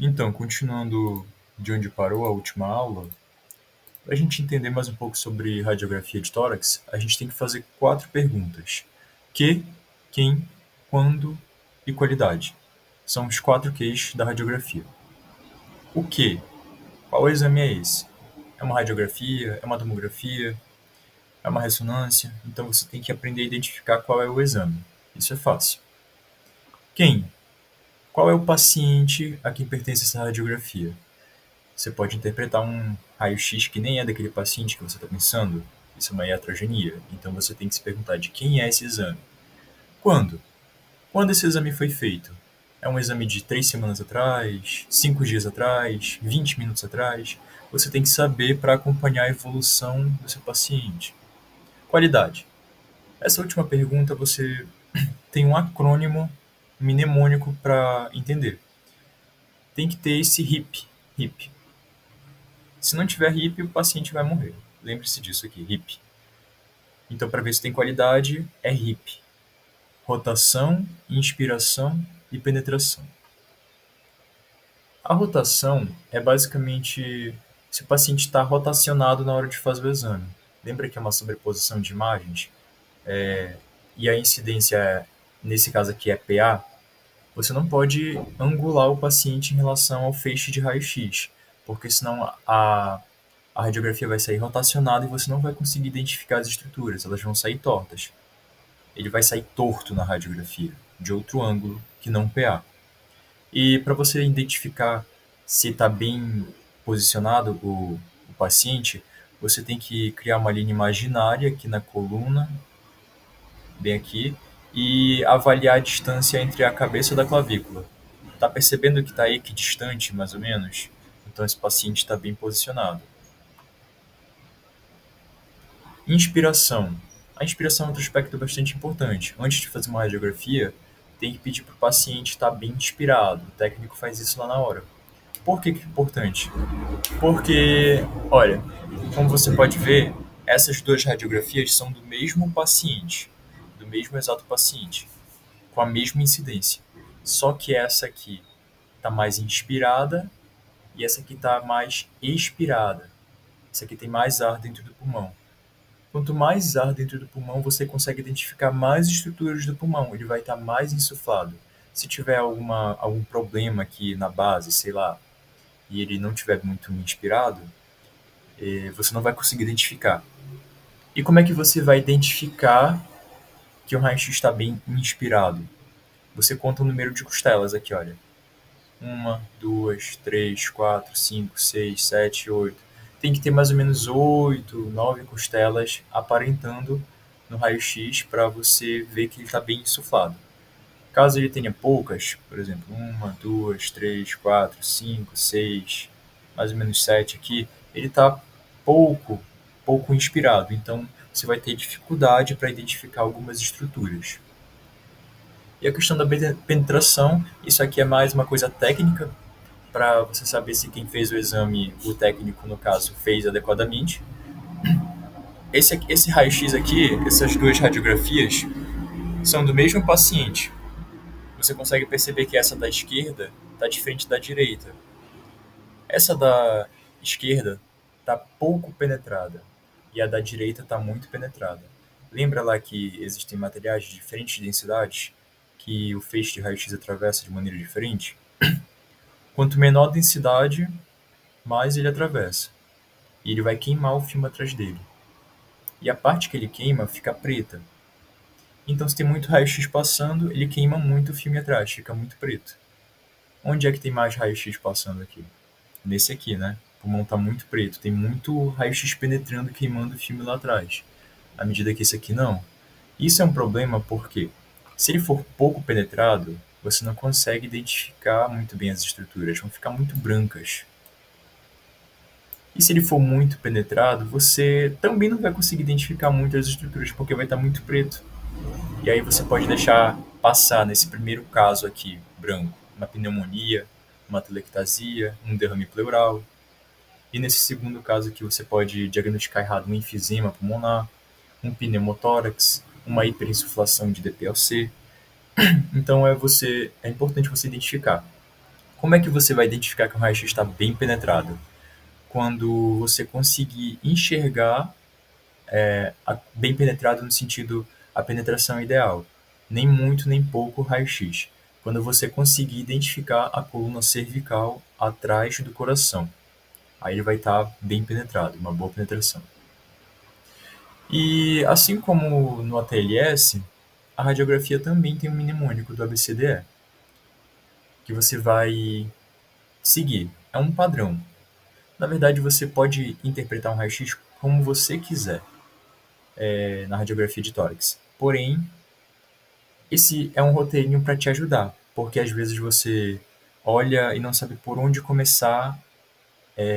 Então, continuando de onde parou a última aula, para a gente entender mais um pouco sobre radiografia de tórax, a gente tem que fazer 4 perguntas: que, quem, quando e qualidade. São os 4 Qs da radiografia. O que? Qual exame é esse? É uma radiografia? É uma tomografia? É uma ressonância? Então você tem que aprender a identificar qual é o exame. Isso é fácil. Quem? Qual é o paciente a quem pertence essa radiografia? Você pode interpretar um raio-x que nem é daquele paciente que você está pensando. Isso é uma iatrogenia. Então você tem que se perguntar de quem é esse exame. Quando? Quando esse exame foi feito? É um exame de 3 semanas atrás, 5 dias atrás, 20 minutos atrás? Você tem que saber para acompanhar a evolução do seu paciente. Qualidade. Essa última pergunta você tem um acrônimo mnemônico para entender. Tem que ter esse RIP. RIP. Se não tiver RIP, o paciente vai morrer. Lembre-se disso aqui, RIP. Então, para ver se tem qualidade, é RIP. Rotação, inspiração e penetração. A rotação é basicamente se o paciente está rotacionado na hora de fazer o exame. Lembra que é uma sobreposição de imagens? E a incidência, nesse caso aqui, é PA. Você não pode angular o paciente em relação ao feixe de raio-x, porque senão a radiografia vai sair rotacionada e você não vai conseguir identificar as estruturas, elas vão sair tortas. Ele vai sair torto na radiografia, de outro ângulo que não PA. E para você identificar se está bem posicionado o paciente, você tem que criar uma linha imaginária aqui na coluna, bem aqui, e avaliar a distância entre a cabeça da clavícula. Tá percebendo que está equidistante, mais ou menos? Então esse paciente está bem posicionado. Inspiração. A inspiração é outro aspecto bastante importante. Antes de fazer uma radiografia, tem que pedir para o paciente estar bem inspirado. O técnico faz isso lá na hora. Por que é importante? Porque, olha, como você pode ver, essas duas radiografias são do mesmo paciente, do mesmo exato paciente, com a mesma incidência. Só que essa aqui está mais inspirada e essa aqui está mais expirada. Essa aqui tem mais ar dentro do pulmão. Quanto mais ar dentro do pulmão, você consegue identificar mais estruturas do pulmão. Ele vai estar mais insuflado. Se tiver algum problema aqui na base, sei lá, e ele não tiver muito inspirado, você não vai conseguir identificar. E como é que você vai identificar que o raio-x está bem inspirado? Você conta o número de costelas aqui, olha. 1, 2, 3, 4, 5, 6, 7, 8. Tem que ter mais ou menos 8, 9 costelas aparentando no raio-x para você ver que ele está bem insuflado. Caso ele tenha poucas, por exemplo, 1, 2, 3, 4, 5, 6, mais ou menos 7 aqui, ele está pouco inspirado. Então você vai ter dificuldade para identificar algumas estruturas. E a questão da penetração, isso aqui é mais uma coisa técnica, para você saber se quem fez o exame, o técnico no caso, fez adequadamente. Esse raio-x aqui, essas duas radiografias, são do mesmo paciente. Você consegue perceber que essa da esquerda está diferente da direita. Essa da esquerda está pouco penetrada e a da direita está muito penetrada. Lembra lá que existem materiais de diferentes densidades que o feixe de raio-x atravessa de maneira diferente? Quanto menor a densidade, mais ele atravessa. E ele vai queimar o filme atrás dele. E a parte que ele queima fica preta. Então, se tem muito raio-x passando, ele queima muito o filme atrás, fica muito preto. Onde é que tem mais raio-x passando aqui? Nesse aqui, né? O pulmão está muito preto, tem muito raio-x penetrando, queimando o filme lá atrás. À medida que esse aqui não. Isso é um problema porque, se ele for pouco penetrado, você não consegue identificar muito bem as estruturas, vão ficar muito brancas. E se ele for muito penetrado, você também não vai conseguir identificar muitas estruturas, porque vai estar muito preto. E aí você pode deixar passar nesse primeiro caso aqui, branco, uma pneumonia, uma atelectasia, um derrame pleural. E nesse segundo caso aqui você pode diagnosticar errado um enfisema pulmonar, um pneumotórax, uma hiperinsuflação de DPLC. Então é importante você identificar Como é que você vai identificar que um raio-x está bem penetrado? Quando você conseguir enxergar bem penetrado no sentido a penetração ideal, nem muito nem pouco raio-x. Quando você conseguir identificar a coluna cervical atrás do coração, aí ele vai estar bem penetrado, uma boa penetração. E assim como no ATLS, a radiografia também tem um mnemônico do ABCDE, que você vai seguir. É um padrão. Na verdade, você pode interpretar um raio-x como você quiser na radiografia de tórax. Porém, esse é um roteirinho para te ajudar, porque às vezes você olha e não sabe por onde começar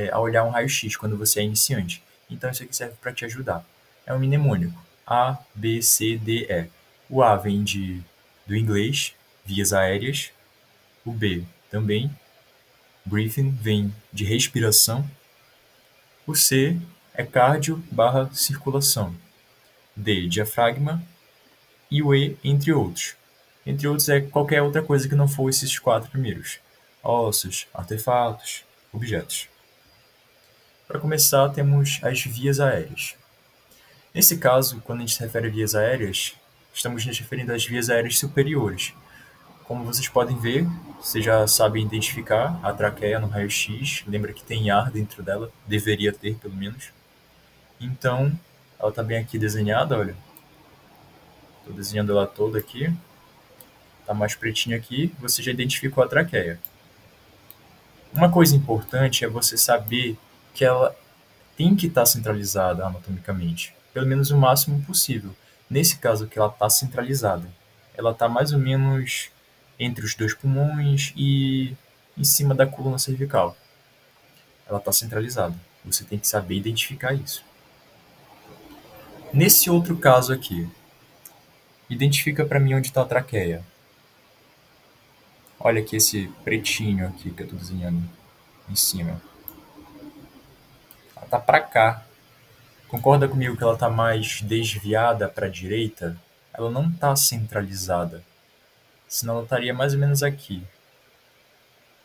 a olhar um raio-x quando você é iniciante. Então isso aqui serve para te ajudar. É um mnemônico. A, B, C, D, E. O A vem do inglês, vias aéreas. O B também. Breathing vem de respiração. O C é cardio barra circulação. D, diafragma. E o E, entre outros. Entre outros é qualquer outra coisa que não for esses quatro primeiros. Ossos, artefatos, objetos. Para começar, temos as vias aéreas. Nesse caso, quando a gente se refere a vias aéreas, estamos nos referindo às vias aéreas superiores. Como vocês podem ver, vocês já sabem identificar a traqueia no raio-x. Lembra que tem ar dentro dela, deveria ter pelo menos. Então, ela está bem aqui desenhada, olha. Estou desenhando ela toda aqui. Está mais pretinha aqui, você já identificou a traqueia. Uma coisa importante é você saber que ela tem que estar centralizada anatomicamente, pelo menos o máximo possível. Nesse caso que ela está centralizada, ela está mais ou menos entre os dois pulmões e em cima da coluna cervical. Ela está centralizada. Você tem que saber identificar isso. Nesse outro caso aqui, identifica para mim onde está a traqueia. Olha aqui esse pretinho aqui que eu estou desenhando em cima. Ela está para cá. Concorda comigo que ela está mais desviada para a direita? Ela não está centralizada. Senão ela estaria mais ou menos aqui.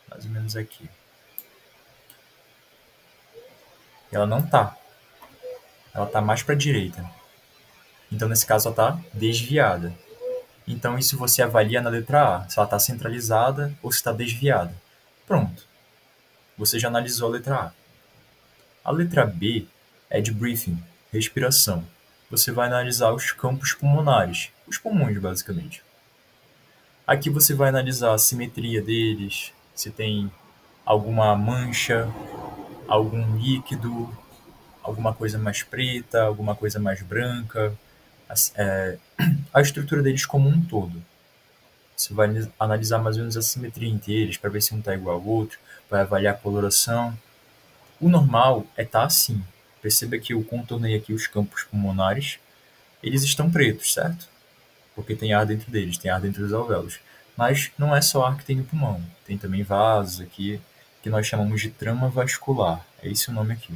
Mais ou menos aqui. Ela não está. Ela está mais para a direita. Então, nesse caso, ela está desviada. Então, isso você avalia na letra A. Se ela está centralizada ou se está desviada. Pronto. Você já analisou a letra A. A letra B é de breathing, respiração. Você vai analisar os campos pulmonares. Os pulmões, basicamente. Aqui você vai analisar a simetria deles, se tem alguma mancha, algum líquido, alguma coisa mais preta, alguma coisa mais branca, a estrutura deles como um todo. Você vai analisar mais ou menos a simetria entre eles para ver se um está igual ao outro, vai avaliar a coloração. O normal é estar assim. Perceba que eu contornei aqui os campos pulmonares, eles estão pretos, certo? Porque tem ar dentro deles, tem ar dentro dos alvéolos. Mas não é só ar que tem no pulmão, tem também vasos aqui, que nós chamamos de trama vascular. É esse o nome aqui.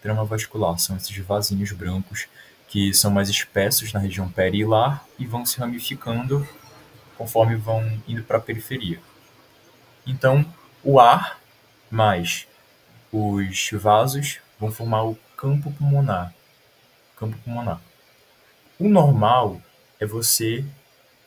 Trama vascular são esses vasinhos brancos que são mais espessos na região perihilar e vão se ramificando conforme vão indo para a periferia. Então, o ar mais os vasos vão formar o campo pulmonar. Campo pulmonar. O normal é você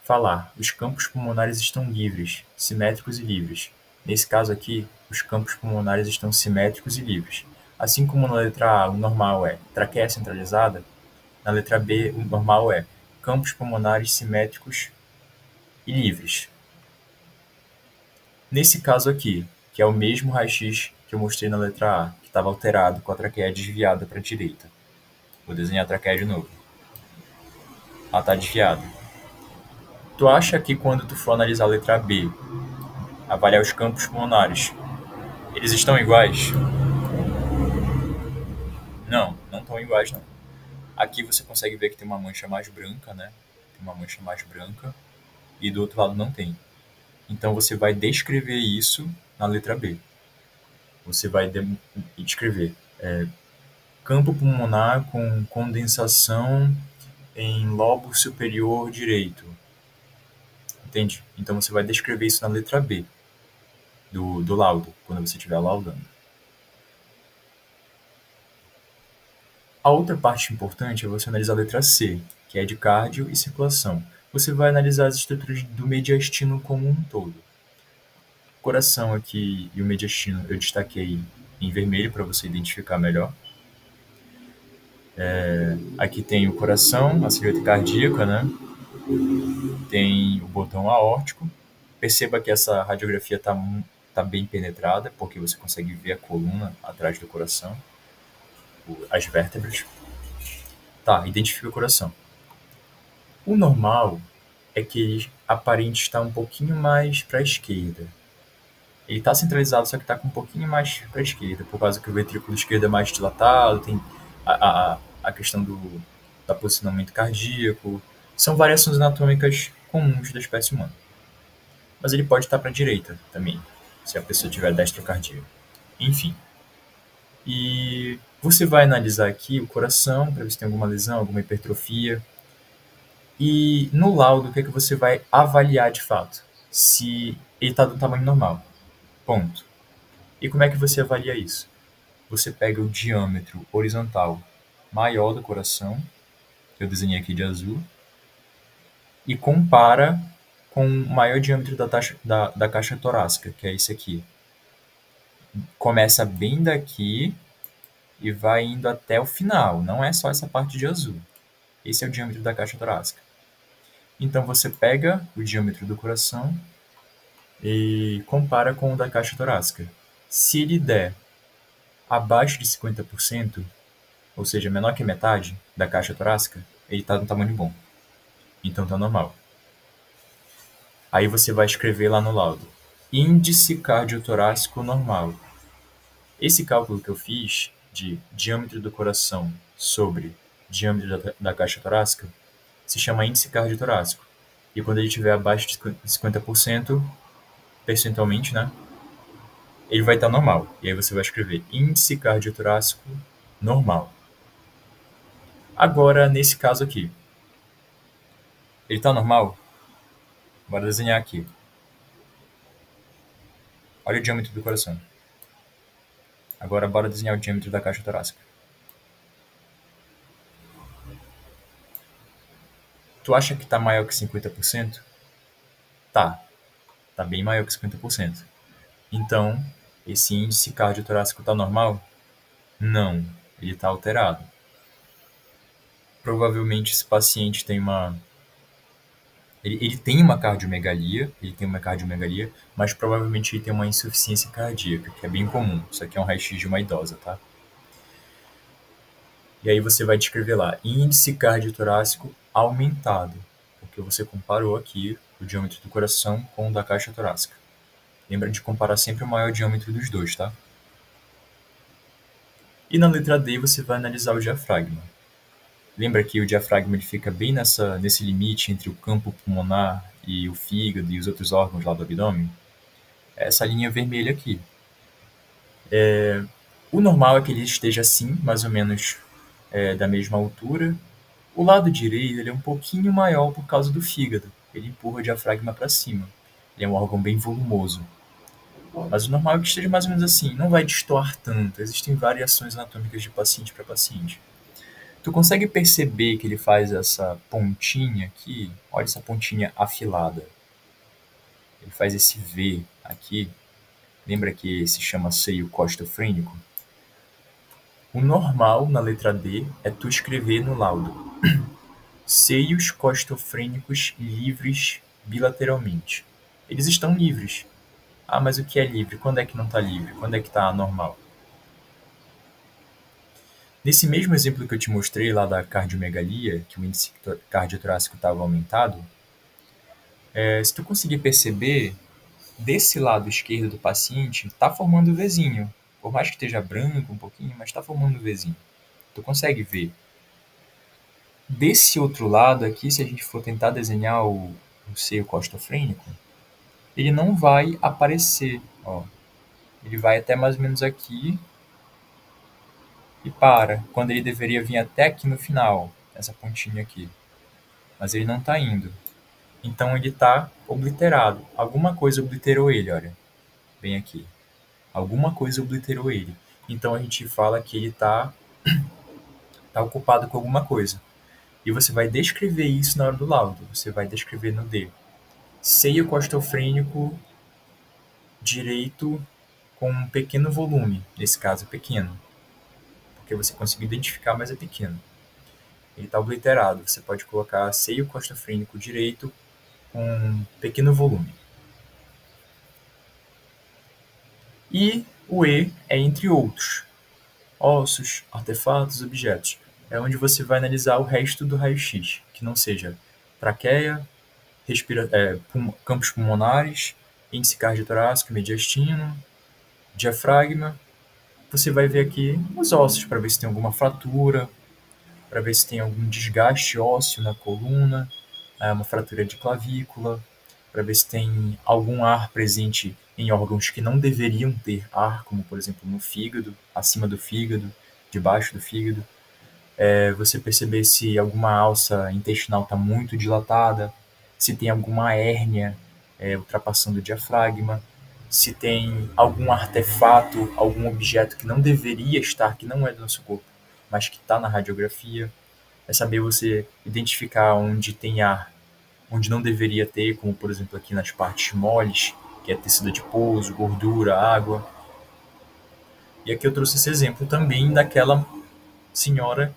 falar: os campos pulmonares estão livres, simétricos e livres. Nesse caso aqui, os campos pulmonares estão simétricos e livres. Assim como na letra A o normal é traqueia centralizada, na letra B o normal é campos pulmonares simétricos e livres. Nesse caso aqui, que é o mesmo raio-x que eu mostrei na letra A, que estava alterado com a traqueia desviada para a direita. Vou desenhar a traqueia de novo. Ela está desviada. Tu acha que quando tu for analisar a letra B, avaliar os campos pulmonares, eles estão iguais? Não, não estão iguais não. Aqui você consegue ver que tem uma mancha mais branca, né? Tem uma mancha mais branca e do outro lado não tem. Então você vai descrever isso na letra B. Você vai descrever campo pulmonar com condensação em lobo superior direito. Entende? Então você vai descrever isso na letra B. do laudo, quando você estiver laudando. A outra parte importante é você analisar a letra C, que é de cardio e circulação. Você vai analisar as estruturas do mediastino como um todo. O coração aqui e o mediastino eu destaquei em vermelho para você identificar melhor. Aqui tem o coração, a silhueta cardíaca, né? Tem o botão aórtico. Perceba que essa radiografia tá bem penetrada, porque você consegue ver a coluna atrás do coração, as vértebras. Tá, identifica o coração. O normal é que ele aparente estar um pouquinho mais para a esquerda. Ele está centralizado, só que está com um pouquinho mais para a esquerda, por causa que o ventrículo esquerdo é mais dilatado, tem a questão da posicionamento cardíaco. São variações anatômicas comuns da espécie humana. Mas ele pode estar para a direita também, se a pessoa tiver destrocardia. Enfim. E você vai analisar aqui o coração, para ver se tem alguma lesão, alguma hipertrofia. E no laudo, o que é que você vai avaliar de fato? Se ele está do tamanho normal. Ponto. E como é que você avalia isso? Você pega o diâmetro horizontal maior do coração, que eu desenhei aqui de azul, e compara com o maior diâmetro da caixa torácica, que é esse aqui. Começa bem daqui e vai indo até o final, não é só essa parte de azul. Esse é o diâmetro da caixa torácica. Então você pega o diâmetro do coração e compara com o da caixa torácica. Se ele der abaixo de 50%, ou seja, menor que metade da caixa torácica, ele está no tamanho bom. Então está normal. Aí você vai escrever lá no laudo: índice cardiotorácico normal. Esse cálculo que eu fiz de diâmetro do coração sobre diâmetro da caixa torácica se chama índice cardiotorácico. E quando ele estiver abaixo de 50%, percentualmente, né, ele vai estar normal. E aí você vai escrever índice cardiotorácico normal. Agora, nesse caso aqui, ele está normal? Bora desenhar aqui. Olha o diâmetro do coração. Agora, bora desenhar o diâmetro da caixa torácica. Tu acha que está maior que 50%? Tá. Tá bem maior que 50%. Então, esse índice cardiotorácico está normal? Não. Ele está alterado. Provavelmente esse paciente tem uma... Ele tem uma cardiomegalia, mas provavelmente ele tem uma insuficiência cardíaca, que é bem comum. Isso aqui é um raio-x de uma idosa, tá? E aí você vai descrever lá, índice cardiotorácico aumentado, porque você comparou aqui o diâmetro do coração com o da caixa torácica. Lembra de comparar sempre o maior diâmetro dos dois, tá? E na letra D você vai analisar o diafragma. Lembra que o diafragma ele fica bem nesse limite entre o campo pulmonar e o fígado e os outros órgãos lá do abdômen? É essa linha vermelha aqui. O normal é que ele esteja assim, mais ou menos da mesma altura. O lado direito ele é um pouquinho maior por causa do fígado. Ele empurra o diafragma para cima. Ele é um órgão bem volumoso. Mas o normal é que esteja mais ou menos assim. Não vai destoar tanto. Existem variações anatômicas de paciente para paciente. Tu consegue perceber que ele faz essa pontinha aqui? Olha essa pontinha afilada. Ele faz esse V aqui. Lembra que se chama seio costofrênico? O normal na letra D é tu escrever no laudo: seios costofrênicos livres bilateralmente. Eles estão livres. Ah, mas o que é livre? Quando é que não está livre? Quando é que está anormal? Nesse mesmo exemplo que eu te mostrei lá da cardiomegalia, que o índice cardiotorácico estava aumentado, se tu conseguir perceber, desse lado esquerdo do paciente está formando o Vzinho. Por mais que esteja branco um pouquinho, mas está formando o Vzinho. Tu consegue ver. Desse outro lado aqui, se a gente for tentar desenhar o seio costofrênico, ele não vai aparecer. Ó. Ele vai até mais ou menos aqui e para, quando ele deveria vir até aqui no final, essa pontinha aqui. Mas ele não está indo. Então ele está obliterado. Alguma coisa obliterou ele, olha. bem aqui. Alguma coisa obliterou ele. Então a gente fala que ele tá ocupado com alguma coisa. E você vai descrever isso na hora do laudo. Você vai descrever no D. Seio costofrênico direito com um pequeno volume. Nesse caso, pequeno. Porque você conseguiu identificar, mas é pequeno. Ele está obliterado. Você pode colocar seio costofrênico direito com um pequeno volume. E o E é entre outros. Ossos, artefatos, objetos. É onde você vai analisar o resto do raio-x, que não seja traqueia, campos pulmonares, índice cardiotorácico, mediastino, diafragma. Você vai ver aqui os ossos para ver se tem alguma fratura, para ver se tem algum desgaste ósseo na coluna, uma fratura de clavícula, para ver se tem algum ar presente em órgãos que não deveriam ter ar, como por exemplo no fígado, acima do fígado, debaixo do fígado. Você perceber se alguma alça intestinal está muito dilatada, se tem alguma hérnia ultrapassando o diafragma, se tem algum artefato, algum objeto que não deveria estar, que não é do nosso corpo, mas que está na radiografia. É saber você identificar onde tem ar, onde não deveria ter, como por exemplo aqui nas partes moles, que é tecido adiposo, gordura, água. E aqui eu trouxe esse exemplo também daquela senhora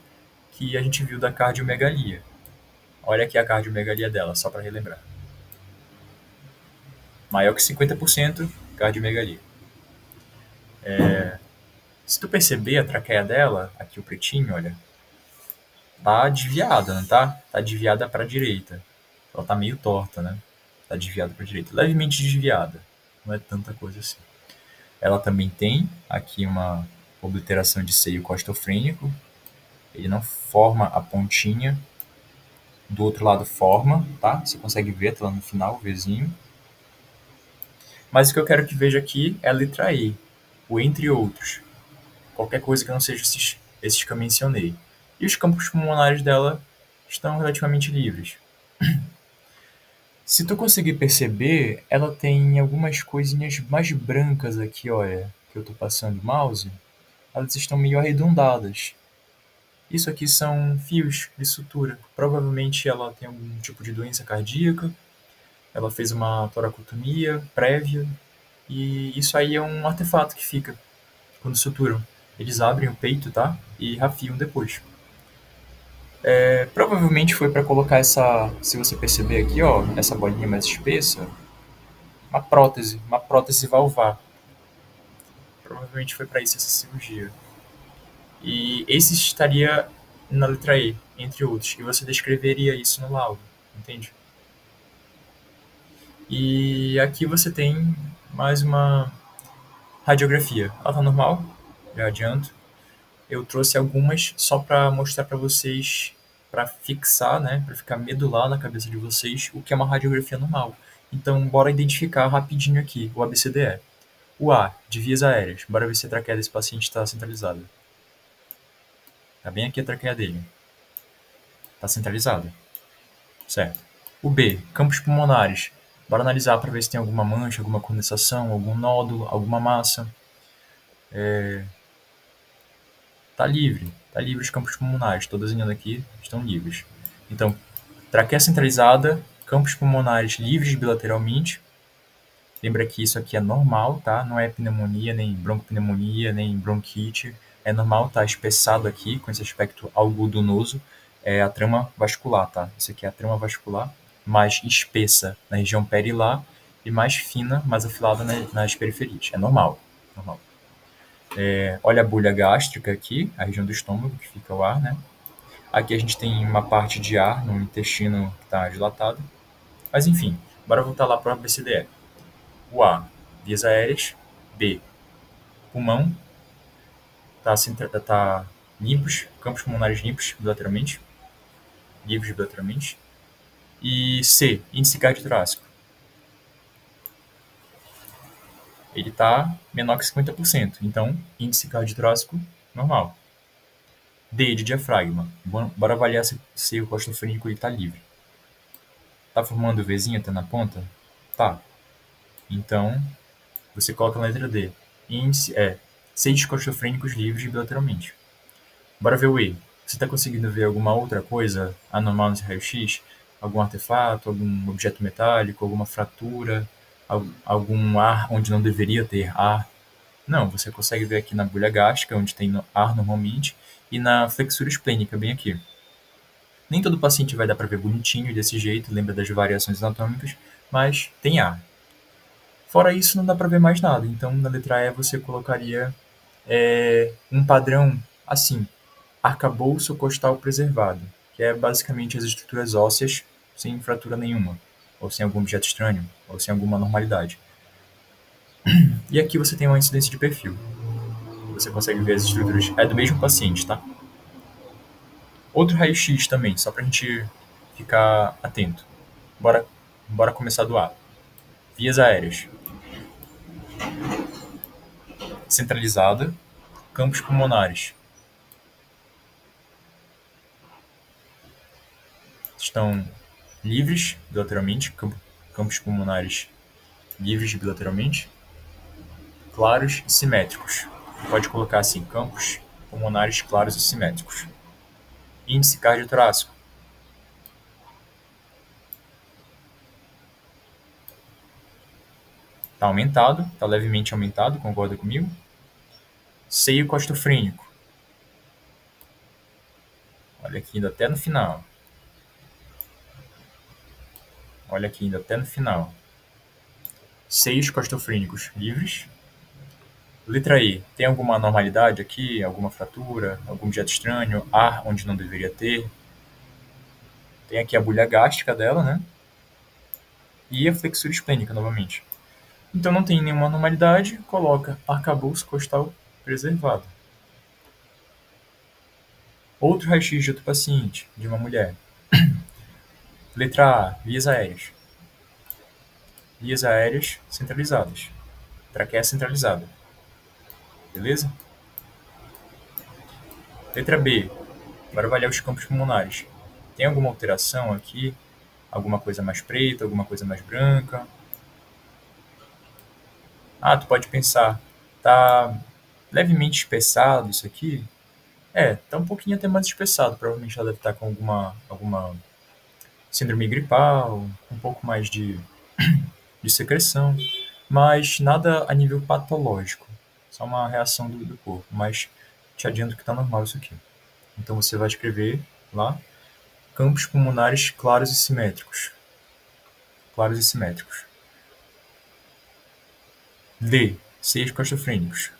que a gente viu da cardiomegalia. Olha aqui a cardiomegalia dela, só para relembrar. Maior que 50% cardiomegalia. Se tu perceber a traqueia dela, aqui o pretinho, olha, tá desviada, não tá? Tá desviada para a direita. Ela tá meio torta, né? Tá desviada para a direita, levemente desviada. Não é tanta coisa assim. Ela também tem aqui uma obliteração de seio costofrênico. Ele não forma a pontinha. Do outro lado forma, tá? Você consegue ver, tá lá no final, o Vzinho. Mas o que eu quero que veja aqui é a letra E, o entre outros. Qualquer coisa que não seja esses que eu mencionei. E os campos pulmonares dela estão relativamente livres. Se tu conseguir perceber, ela tem algumas coisinhas mais brancas aqui, olha, que eu estou passando o mouse. Elas estão meio arredondadas. Isso aqui são fios de sutura. Provavelmente ela tem algum tipo de doença cardíaca. Ela fez uma toracotomia prévia. E isso aí é um artefato que fica quando suturam. Eles abrem o peito, tá? E rafiam depois. Provavelmente foi para colocar essa, se você perceber aqui, ó, essa bolinha mais espessa, uma prótese valvar. Provavelmente foi para isso essa cirurgia. E esse estaria na letra E, entre outros. E você descreveria isso no laudo, entende? E aqui você tem mais uma radiografia. Ela tá normal, já adianto. Eu trouxe algumas só para mostrar para vocês, para fixar, né, para ficar medular na cabeça de vocês o que é uma radiografia normal. Então, bora identificar rapidinho aqui o ABCDE. O A, de vias aéreas. Bora ver se a traqueia desse paciente está centralizada. Tá bem aqui a traqueia dele. Tá centralizada. Certo. O B, campos pulmonares. Bora analisar para ver se tem alguma mancha, alguma condensação, algum nódulo, alguma massa. Tá livre os campos pulmonares. Estou desenhando aqui, estão livres. Então, traqueia centralizada, campos pulmonares livres bilateralmente. Lembra que isso aqui é normal, tá? Não é pneumonia, nem broncopneumonia, nem bronquite. É normal, tá? Espessado aqui, com esse aspecto algodonoso. É a trama vascular, tá? Isso aqui é a trama vascular, mais espessa na região perilar e mais fina, mais afilada nas periferias. É normal, normal. Olha a bolha gástrica aqui, a região do estômago, que fica o ar, né? Aqui a gente tem uma parte de ar no intestino que está dilatado. Mas enfim, bora voltar lá para o ABCDE. O A, vias aéreas. B, pulmão. Tá limpos, campos pulmonares limpos bilateralmente. Livres bilateralmente. E C, índice cardiotorácico. Ele está menor que 50%. Então, índice cardiotorácico normal. D, de diafragma. Bora avaliar se o costofrênico está livre. Tá formando o Vzinho até na ponta? Tá. Então, Você coloca na letra D. Índice 6 costofrênicos livres bilateralmente. Bora ver o E. Você está conseguindo ver alguma outra coisa anormal nesse raio-x? Algum artefato, algum objeto metálico, alguma fratura, algum ar onde não deveria ter ar? Não, você consegue ver aqui na bolha gástrica, onde tem ar normalmente, e na flexura esplênica, bem aqui. Nem todo paciente vai dar para ver bonitinho desse jeito, lembra das variações anatômicas, mas tem ar. Fora isso, não dá para ver mais nada. Então, na letra E, você colocaria um padrão assim: arcabouço costal preservado, que é basicamente as estruturas ósseas sem fratura nenhuma, ou sem algum objeto estranho, ou sem alguma anormalidade. E aqui você tem uma incidência de perfil. Você consegue ver as estruturas. É do mesmo paciente, tá? Outro raio-x também, só pra gente ficar atento. Bora começar do A. Vias aéreas. Centralizada. Campos pulmonares. Estão livres bilateralmente. Campos pulmonares livres bilateralmente. Claros e simétricos. Pode colocar assim, campos pulmonares claros e simétricos. Índice cardiotorácico. Está aumentado, está levemente aumentado, concorda comigo? Seio costofrênico. Olha aqui, ainda até no final. Olha aqui, ainda até no final. Seios costofrênicos livres. Letra E. Tem alguma anormalidade aqui? Alguma fratura? Algum objeto estranho? Ar onde não deveria ter? Tem aqui a bolha gástrica dela, né? E a flexura esplênica, novamente. Então não tem nenhuma anormalidade, coloca arcabouço costal preservado. Outro raio-x de outro paciente, de uma mulher. Letra A, vias aéreas. Vias aéreas centralizadas. Traqueia centralizada. Beleza? Letra B, agora avaliar os campos pulmonares. Tem alguma alteração aqui? Alguma coisa mais preta, alguma coisa mais branca? Ah, tu pode pensar, tá levemente espessado isso aqui? Tá um pouquinho até mais espessado. Provavelmente ela deve estar com alguma síndrome gripal, um pouco mais de secreção, mas nada a nível patológico. Só uma reação do corpo, mas te adianto que está normal isso aqui. Então você vai escrever lá, campos pulmonares claros e simétricos. Claros e simétricos. D. Seios costofrênicos.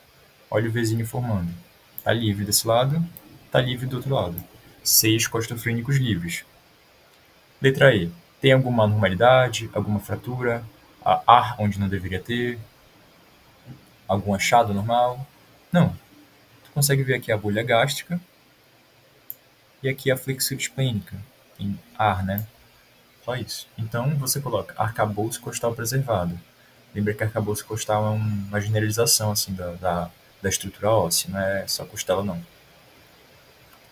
Olha o Vzinho formando. Está livre desse lado, está livre do outro lado. Seios costofrênicos livres. Letra E. Tem alguma anormalidade, alguma fratura, ar onde não deveria ter, algum achado normal? Não. Tu consegue ver aqui a bolha gástrica e aqui a flexura esplênica, em ar, né? Só isso. Então você coloca arcabouço costal preservado. Lembra que arcabouço costal é uma generalização assim da estrutura óssea, não é só costela não.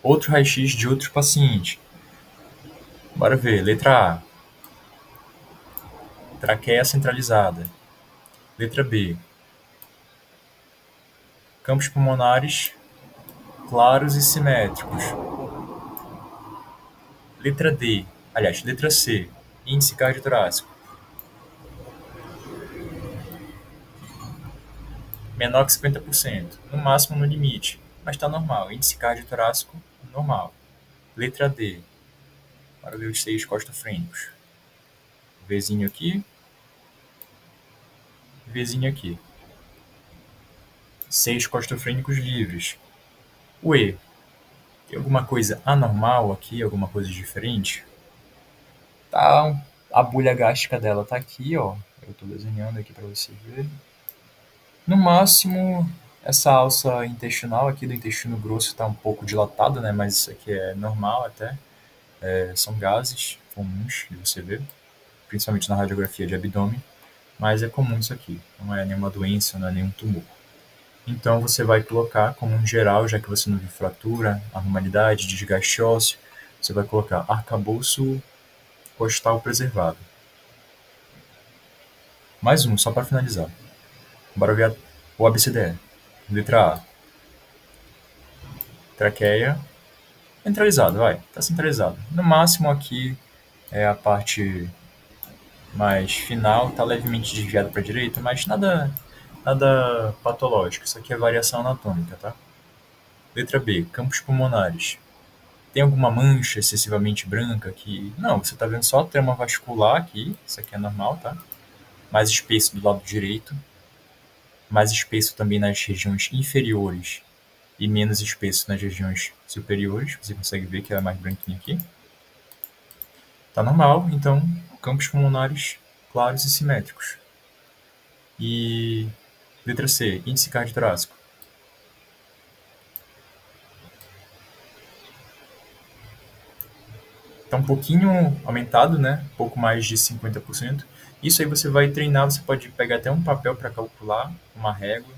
Outro raio-x de outro paciente. Bora ver. Letra A. Traqueia centralizada. Letra B. Campos pulmonares claros e simétricos. Letra D. Aliás, letra C. Índice cardiotorácico. Menor que 50%. No máximo no limite. Mas está normal. Índice cardiotorácico normal. Letra D. Para ver os seios costofrênicos. Vzinho aqui. Vzinho aqui. Seios costofrênicos livres. O E. Tem alguma coisa anormal aqui? Alguma coisa diferente? Tá, a bolha gástrica dela tá aqui, ó. Eu estou desenhando aqui para você ver. No máximo, essa alça intestinal aqui do intestino grosso está um pouco dilatada, né? Mas isso aqui é normal até. São gases comuns de você ver, principalmente na radiografia de abdômen. Mas é comum isso aqui. Não é nenhuma doença, não é nenhum tumor. Então você vai colocar como um geral, já que você não viu fratura, anormalidade, desgaste ósseo, você vai colocar arcabouço costal preservado. Mais um, só para finalizar. Bora ver o ABCDE. Letra A, traqueia, centralizado, vai, tá centralizado. No máximo aqui é a parte mais final, tá levemente desviada para a direita, mas nada patológico. Isso aqui é variação anatômica, tá? Letra B, campos pulmonares. Tem alguma mancha excessivamente branca aqui? Não, você tá vendo só a trama vascular aqui, isso aqui é normal, tá? Mais espesso do lado direito, mais espesso também nas regiões inferiores e menos espesso nas regiões superiores. Você consegue ver que ela é mais branquinha aqui. Tá normal, então, campos pulmonares claros e simétricos. E letra C, índice cardiotorácico. Tá um pouquinho aumentado, né? Um pouco mais de 50%. Isso aí você vai treinar, você pode pegar até um papel para calcular, uma régua,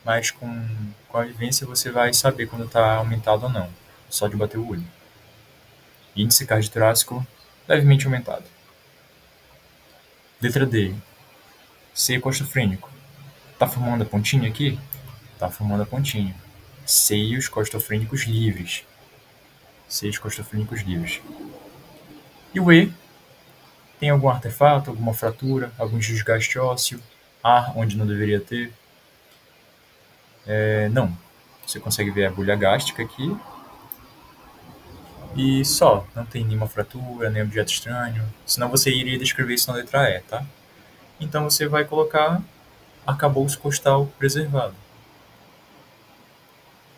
mas com a vivência você vai saber quando está aumentado ou não, só de bater o olho. Índice cardiotorácico levemente aumentado. Letra D, seio costofrênico. Tá formando a pontinha aqui? Tá formando a pontinha. Seios costofrênicos livres. Seios costofrênicos livres. E o E, tem algum artefato, alguma fratura, algum desgaste ósseo, ar onde não deveria ter? Não. Você consegue ver a agulha gástrica aqui e só. Não tem nenhuma fratura, nem objeto estranho. Senão você iria descrever isso na letra E, tá? Então você vai colocar arcabouço costal preservado.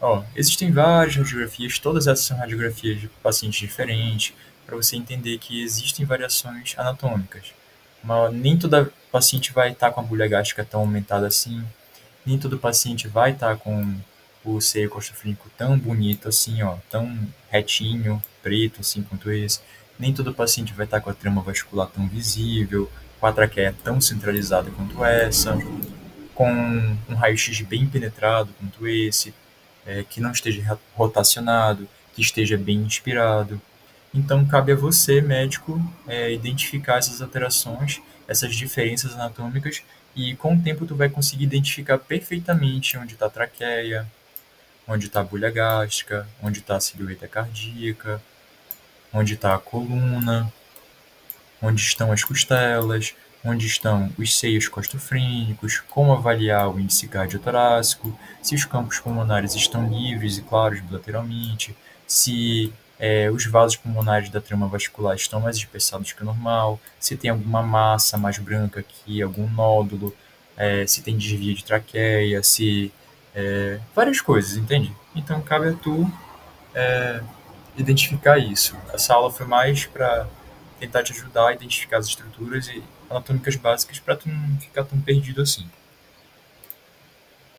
Ó, existem várias radiografias, todas essas são radiografias de pacientes diferentes, para você entender que existem variações anatômicas. Mas nem toda paciente vai estar com a agulha gástrica tão aumentada assim, nem todo paciente vai estar com o seio costofrínico tão bonito assim, ó, tão retinho, preto assim quanto esse. Nem todo paciente vai estar com a trama vascular tão visível, com a traqueia tão centralizada quanto essa, com um raio-x bem penetrado quanto esse, que não esteja rotacionado, que esteja bem inspirado. Então, cabe a você, médico, identificar essas alterações, essas diferenças anatômicas, e com o tempo tu vai conseguir identificar perfeitamente onde está a traqueia, onde está a bolha gástrica, onde está a silhueta cardíaca, onde está a coluna, onde estão as costelas, onde estão os seios costofrênicos, como avaliar o índice cardiotorácico, se os campos pulmonares estão livres e claros bilateralmente, se os vasos pulmonares da trama vascular estão mais espessados que o normal, se tem alguma massa mais branca aqui, algum nódulo, se tem desvio de traqueia, se várias coisas, entende? Então cabe a tu identificar isso. Essa aula foi mais para tentar te ajudar a identificar as estruturas e anatômicas básicas para tu não ficar tão perdido assim.